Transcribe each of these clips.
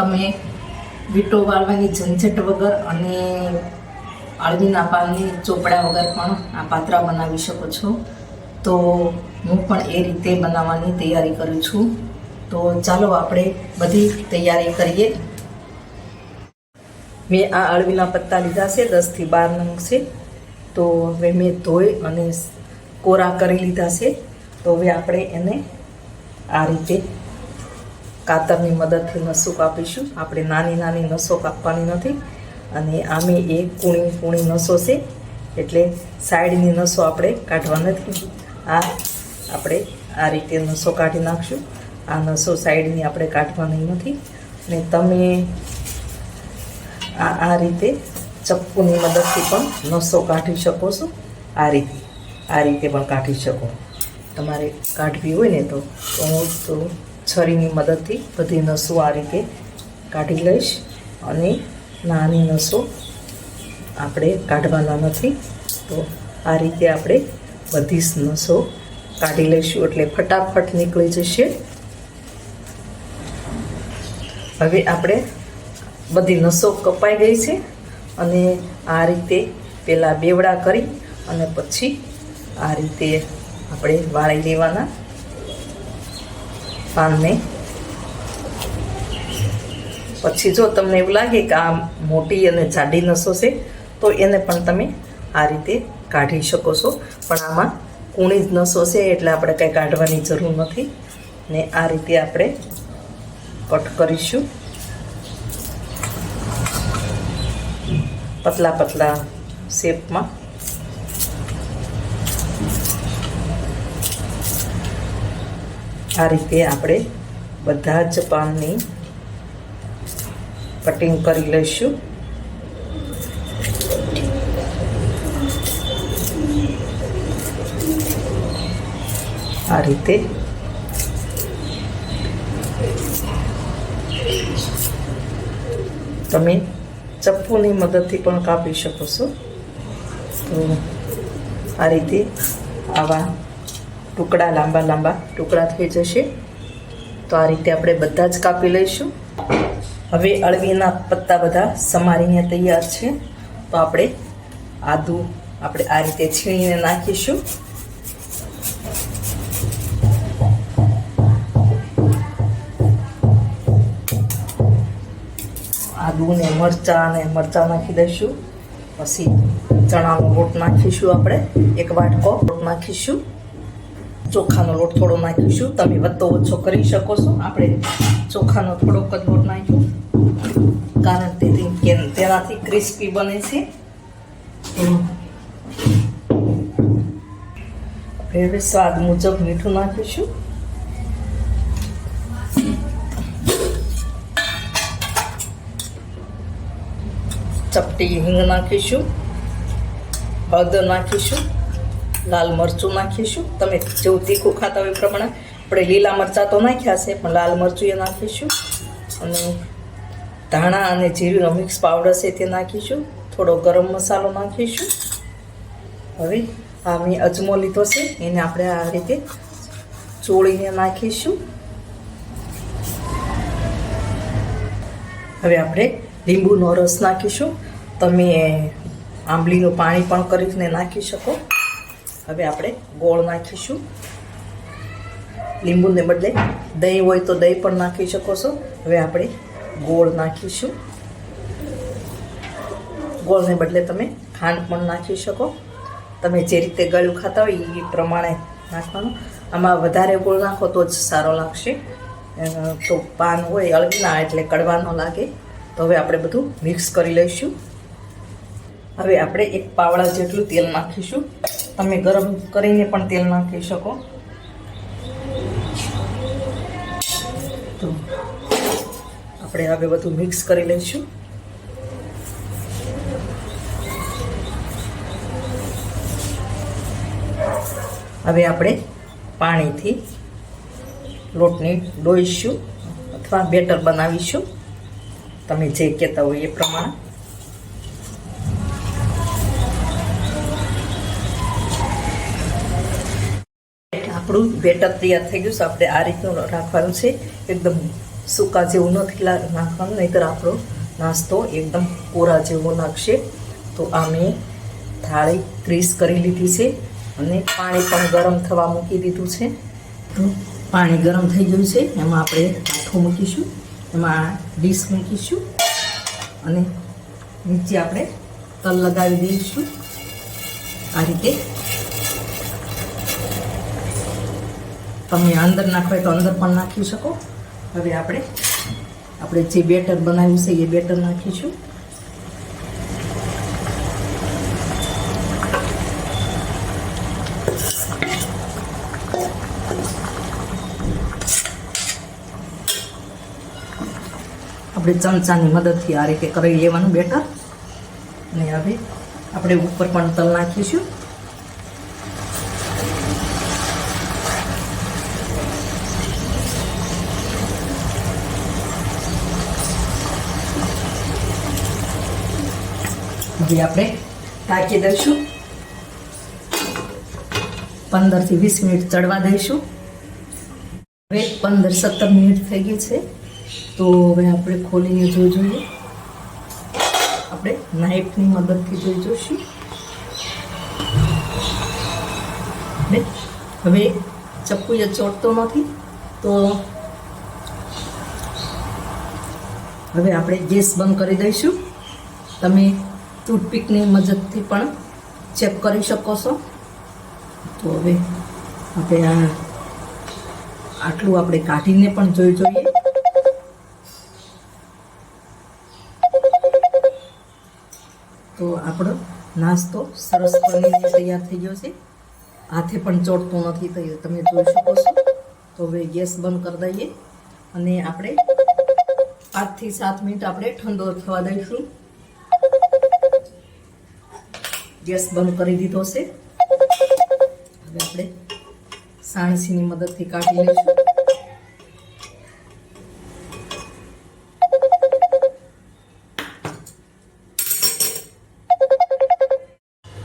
તમે વીંટો વાળવાની ઝંઝટ વગર અને અળવીના પાનની ચોપડા વગર પણ આ પાત્રા બનાવી શકો છો. તો હું પણ એ રીતે બનાવવાની તૈયારી કરું છું. તો ચાલો આપણે બધી તૈયારી કરીએ. મેં આ અળવીના પત્તા લીધા છે, 10 થી 12 નંગ છે. તો હવે મેં ધોઈ અને કોરા કરી લીધા છે. તો હવે આપણે એને આ રીતે કાતરની મદદથી નસો કાપીશું. આપણે નાની નાની નસો કાપવાની નથી. અને આમે એ કૂણી કૂણી નસો છે, એટલે સાઈડની નસો આપણે કાઢવા નથી. આ આપણે આ રીતે નસો કાઢી નાખશું. આ નસો સાઈડની આપણે કાઢવાની નથી. અને તમે આ રીતે ચપ્પુની મદદથી પણ નસો કાઢી શકો છો. આ રીતે પણ કાઢી શકો. તમારે કાઢવી હોય ને તો હું તો છરીની મદદથી બધી નસો આ રીતે કાઢી લઈશ. અને નાની નસો આપણે કાઢવાના નથી. તો આ રીતે આપણે બધી જ નસો કાઢી લઈશું, એટલે ફટાફટ નીકળી જશે. હવે આપણે બધી નસો કપાઈ ગઈ છે. અને આ રીતે પહેલાં બેવડા કરી અને પછી આ રીતે આપણે વાળી લેવાના પાનને. પછી જો તમને એવું લાગે કે આ મોટી અને જાડી નસો છે તો એને પણ તમે આ રીતે કાઢી શકો છો. પણ આમાં કૂણી જ નસો છે એટલે આપણે કંઈ કાઢવાની જરૂર નથી. ને આ રીતે આપણે કટ કરીશું, પતલા પતલા શેપમાં. આ રીતે આપણે બધા જ પાનની કટિંગ કરી લઈશું. આ રીતે તમે ચપ્પુની મદદથી પણ કાપી શકો છો. તો આ રીતે આવા ટુકડા લાંબા લાંબા ટુકડા થઈ જશે. તો આ રીતે આપણે બધા જ કાપી લઈશું. હવે અળવીના પત્તા બધા સમારીને તૈયાર છે. તો આપણે આદું આપણે આ રીતે છીણીને નાખીશું. આદુ ને મરચાં નાખી દઈશું. પછી ચણાનો લોટ નાખીશું. આપણે એક વાટકો લોટ નાખીશું. ચોખાનો લોટ થોડો નાખીશું. તમે વધતો ઓછો કરી શકો છો. આપણે ચોખાનો થોડોક જ લોટ નાખ્યો, કારણ કે તેનાથી ક્રિસ્પી બને છે. આપણે હવે સ્વાદ મુજબ મીઠું નાખીશું. ચપટી હિંગ નાખીશું. હળદર નાખીશું. લાલ મરચું નાખીશું. તમે જેવું તીખું ખાતા હોય એ પ્રમાણે. આપણે લીલા મરચાં તો નાખ્યા છે, પણ લાલ મરચું એ નાખીશું. અને ધાણા અને જીરુંનો મિક્સ પાવડર છે તે નાખીશું. થોડો ગરમ મસાલો નાખીશું. હવે આ મેં અજમો લીધો છે, એને આપણે આ રીતે ચોળીને નાખીશું. હવે આપણે લીંબુનો રસ નાખીશું. તમે આંબલીનું પાણી પણ કરીને નાખી શકો. હવે આપણે ગોળ નાખીશું. લીંબુને બદલે દહીં હોય તો દહીં પણ નાખી શકો છો. હવે આપણે ગોળ નાખીશું. ગોળને બદલે તમે ખાંડ પણ નાખી શકો. તમે જે રીતે ગળ્યું ખાતા હોય એ પ્રમાણે નાખવાનું. આમાં વધારે ગોળ નાખો તો જ સારો લાગશે. તો પાન હોય અળવીના એટલે કડવા ન લાગે. તો હવે આપણે બધું મિક્સ કરી લઈશું. હવે આપણે એક પાવડા જેટલું તેલ નાખીશું. તમે ગરમ કરીને પણ તેલ નાખી શકો. તો આપણે હવે બધું મિક્સ કરી લઈશું. હવે આપણે પાણીથી લોટને ડોઈશું અથવા બેટર બનાવીશું. તમે જે કહેતા હોય એ પ્રમાણે. આપણું બેટર તૈયાર થઈ ગયું છે. આપણે આ રીતનું રાખવાનું છે, એકદમ સૂકા જેવું નથી નાખવાનું, નહીંતર આપણો નાસ્તો એકદમ કોરા જેવો લાગશે. તો આ મેં થાળી ગ્રીસ કરી લીધી છે અને પાણી પણ ગરમ થવા મૂકી દીધું છે. તો પાણી ગરમ થઈ ગયું છે, એમાં આપણે આઠું મૂકીશું, એમાં ડીશ મૂકીશું અને નીચે આપણે તલ લગાવી દઈશું. આ રીતે તમે અંદર નાખવાય તો અંદર પણ નાખી શકો. હવે આપણે જે બેટર બનાવ્યું છે એ બેટર નાખીશું. આપણે ચમચાની મદદથી આ રીતે કરી લેવાનું બેટર. અને હવે આપણે ઉપર પણ તલ નાખીશું. હવે આપણે ઢાંકી દઈશું, 15 થી 20 મિનિટ ચડવા દઈશું. હવે 15-17 મિનિટ થઈ ગઈ છે. તો હવે આપણે ખોલીને જોઈએ. આપણે નાઈફની મદદથી જોઈશું. હવે ચપ્પુ એ ચોટતો નથી, તો હવે આપણે ગેસ બંધ કરી દઈશું. તમે ટૂથપીકની મદદથી પણ ચેક કરી શકો છો. તો હવે આપણે આટલું આપણે કાઢીને પણ જોઈએ. તો આપણો નાસ્તો સરસ બનીને તૈયાર થઈ ગયો છે. હાથે પણ ચોટતો નથી, તો તમે જોઈ શકો છો. તો હવે ગેસ બંધ કરી દઈએ અને આપણે 5 થી 7 મિનિટ આપણે ઠંડો થવા દઈશું. ગેસ બંધ કરી દીધો છે. હવે આપણે સાણસીની મદદથી કાઢી લઈશું.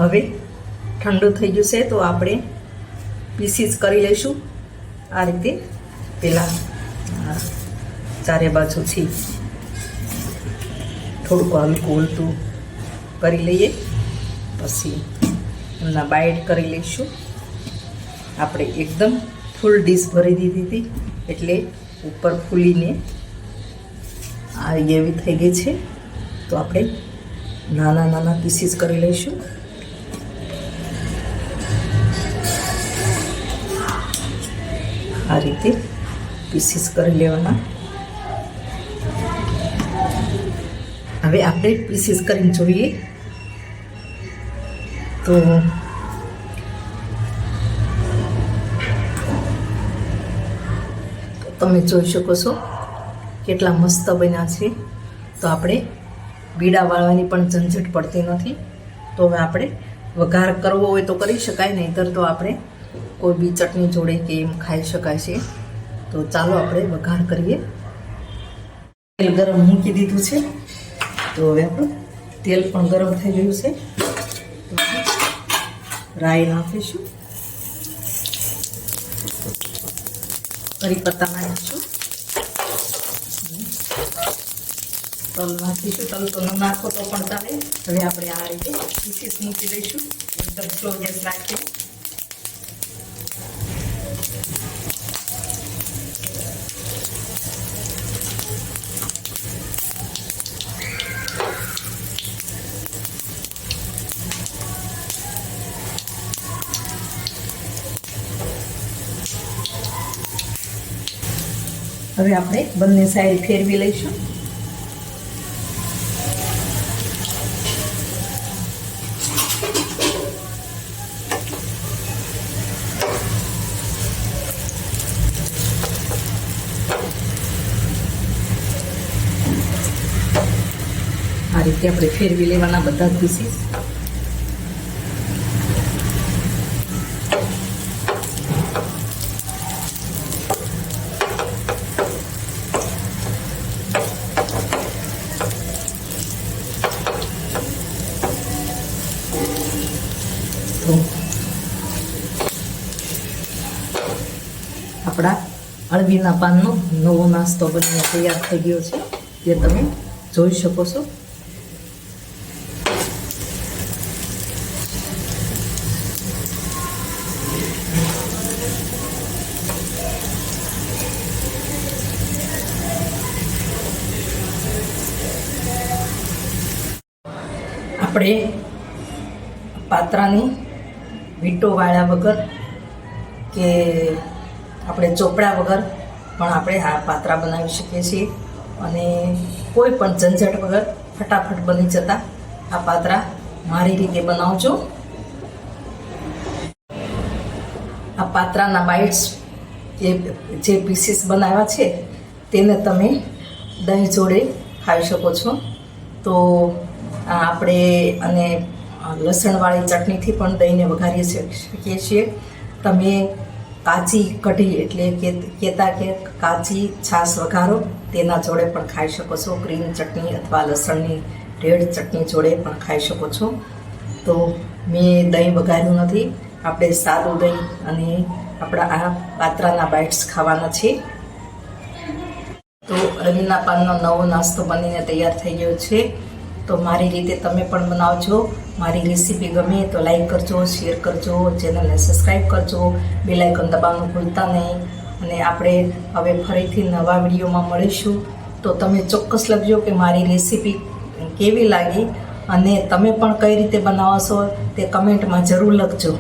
હવે ઠંડુ થઈ ગયું છે, તો આપણે પીસીસ કરી લઈશું. આ રીતે પહેલાં ચારે બાજુથી થોડુંક હલકું ઉલટું કરી લઈએ, પછી એમના બાઈટ કરી લઈશું. આપણે એકદમ ફૂલ ડીશ ભરી દીધી હતી, એટલે ઉપર ફૂલીને આ એવી થઈ ગઈ છે. તો આપણે નાના નાના પીસીસ કરી લઈશું. આ રીતે પીસીસ કરી લેવાના. હવે આપણે પીસીસ કરીને જોઈએ. તો તમે જોઈ શકો છો કેટલા મસ્ત બન્યા છે. તો આપણે બીડા વાળવાની પણ ઝંઝટ પડતી નથી. તો હવે આપણે વઘાર કરવો હોય તો કરી શકાય, નહીંતર તો આપણે કોઈ બી ચટણી જોડે કે એમ ખાઈ શકાય છે. તો ચાલો આપણે વઘાર કરીએ. તેલ ગરમ મૂકી દીધું છે. તો હવે આપણું તેલ પણ ગરમ થઈ ગયું છે. તો રાઈ નાખીશું, કરી પત્તા નાખીશું, તલ નાખીશું. તલ તો ન નાખો તો પણ ચાલે. હવે આપણે આ રીતે પીસીસ મૂકી દઈશું, એકદમ સ્લો ગેસ રાખીને. હવે આપણે બંને સાઈડ ફેરવી લઈશું. આ રીતે આપણે ફેરવી લેવાના બધા જ પીસીસ. આપણા અળવીના પાનનો નવો નાસ્તો બનીને તૈયાર થઈ ગયો છે, જે તમે જોઈ શકો છો. આપણે પાત્રાની વીંટો વાળ્યા વગર કે આપણે ચોપડા વગર પણ આપણે આ પાત્રા બનાવી શકીએ છીએ, અને કોઈ પણ ઝંઝટ વગર ફટાફટ બની જતા આ પાત્રા મારી રીતે બનાવજો. આ પાત્રાના બાઇટ્સ જે પીસીસ બનાવ્યા છે તેને તમે દહીં જોડે ખાઈ શકો છો. તો આપણે અને લસણવાળી ચટણીથી પણ દહીંને વઘારી શકીએ છીએ. તમે કાચી કઢી એટલે કે કહેતા કે કાચી છાશ વઘારો તેના જોડે પણ ખાઈ શકો છો. ગ્રીન ચટણી અથવા લસણની રેડ ચટણી જોડે પણ ખાઈ શકો છો. તો મેં દહીં વઘાર્યું નથી, આપણે સાદું દહીં અને આપણા આ પાત્રાના બાઇટ્સ ખાવાના છે. તો અળવીના પાનનો નવો નાસ્તો બનીને તૈયાર થઈ ગયો છે. તો મારી રીતે તમે પણ બનાવજો. મારી રેસીપી ગમે તો લાઈક કરજો, શેર કરજો, ચેનલને સબસ્ક્રાઈબ કરજો, બેલ આઇકન દબાવવાનું ભૂલતા નહીં. અને આપણે હવે ફરીથી નવા વિડીયોમાં મળીશું. તો તમે ચોક્કસ લખજો કે મારી રેસીપી કેવી લાગી, અને તમે પણ કઈ રીતે બનાવો છો તે કમેન્ટમાં જરૂર લખજો.